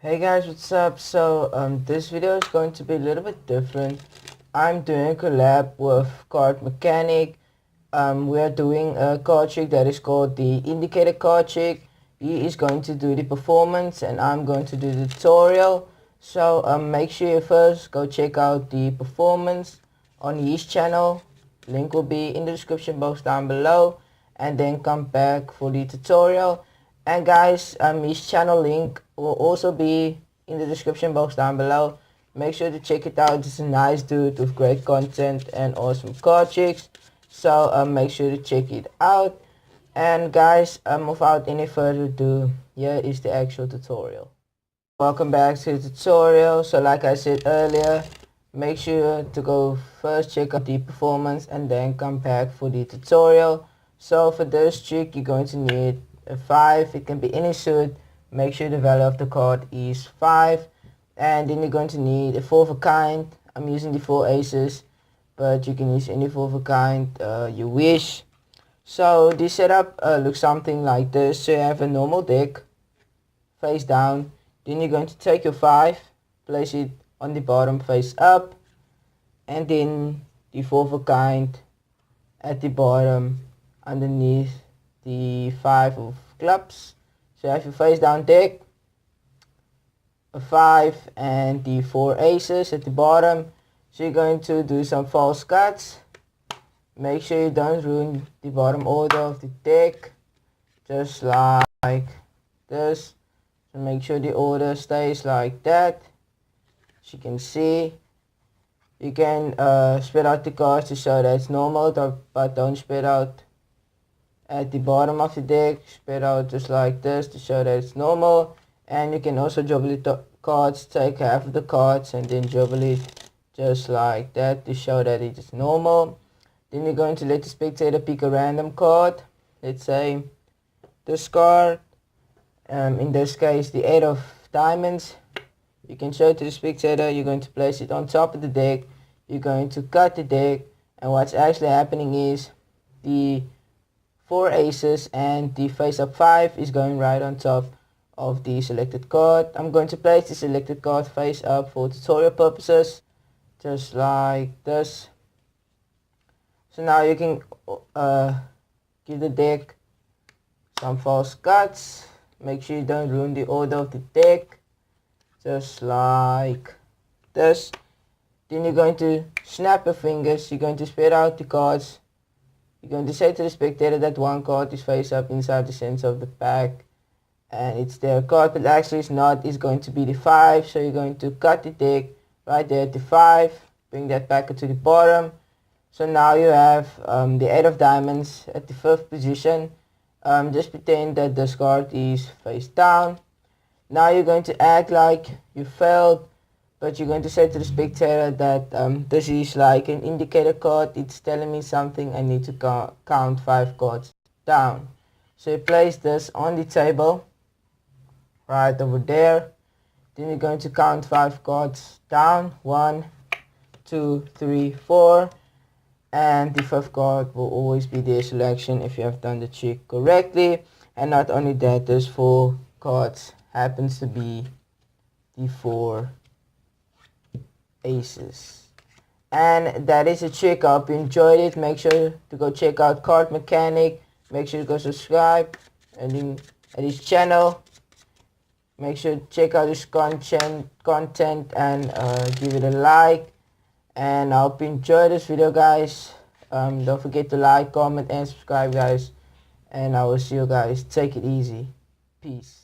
Hey guys, what's up? This video is going to be a little bit different. I'm doing a collab with CardMechanic. We are doing a card trick that is called the indicator card trick. He is going to do the performance and I'm going to do the tutorial. Make sure you first go check out the performance on his channel. Link will be in the description box down below, and then come back for the tutorial. And guys, his channel link will also be in the description box down below. Make sure to check it out. He's a nice dude with great content and awesome card tricks. Make sure to check it out. And guys, without any further ado, here is the actual tutorial. Welcome back to the tutorial. So like I said earlier, make sure to go first check out the performance and then come back for the tutorial. So for this trick, you're going to need a 5. It can be any suit. Make sure the value of the card is 5. And then you're going to need a 4 of a kind. I'm using the 4 aces, but you can use any 4 of a kind you wish. So the setup looks something like this. So you have a normal deck face down. Then you're going to take your 5, place it on the bottom face up, and then the 4 of a kind at the bottom underneath the 5 of clubs. So you have your face down deck, a 5 and the 4 aces at the bottom. So you're going to do some false cuts. Make sure you don't ruin the bottom order of the deck, just like this. So make sure the order stays like that. As you can see, you can spread out the cards to show that it's normal, but don't spread out at the bottom of the deck. Spread out just like this to show that it's normal. And you can also juggle the cards, take half of the cards and then juggle it just like that to show that it is normal. Then you're going to let the spectator pick a random card. Let's say this card. In this case, the 8 of diamonds. You can show it to the spectator. You're going to place it on top of the deck. You're going to cut the deck, and what's actually happening is the 4 aces and the face up 5 is going right on top of the selected card. I'm going to place the selected card face up for tutorial purposes, just like this. So now you can give the deck some false cuts. Make sure you don't ruin the order of the deck, just like this. Then you're going to snap your fingers. You're going to spread out the cards. You're going to say to the spectator that one card is face up inside the center of the pack and it's their card, but actually it's not. It's going to be the 5. So you're going to cut the deck right there at the 5, bring that back to the bottom. So now you have the 8 of diamonds at the 5th position. Just pretend that this card is face down. Now you're going to act like you failed, but you're going to say to the spectator that this is like an indicator card. It's telling me something. I need to count 5 cards down. So you place this on the table right over there. Then you're going to count 5 cards down. 1, 2, 3, 4. And the 5th card will always be their selection if you have done the trick correctly. And not only that, those 4 cards happens to be the 4 aces. And that is a trick. I hope you enjoyed it. Make sure to go check out CardMechanic. Make sure to go subscribe and then at his channel. Make sure to check out his content and give it a like. And I hope you enjoyed this video, guys. Don't forget to like, comment and subscribe, guys. And I will see you guys. Take it easy. Peace.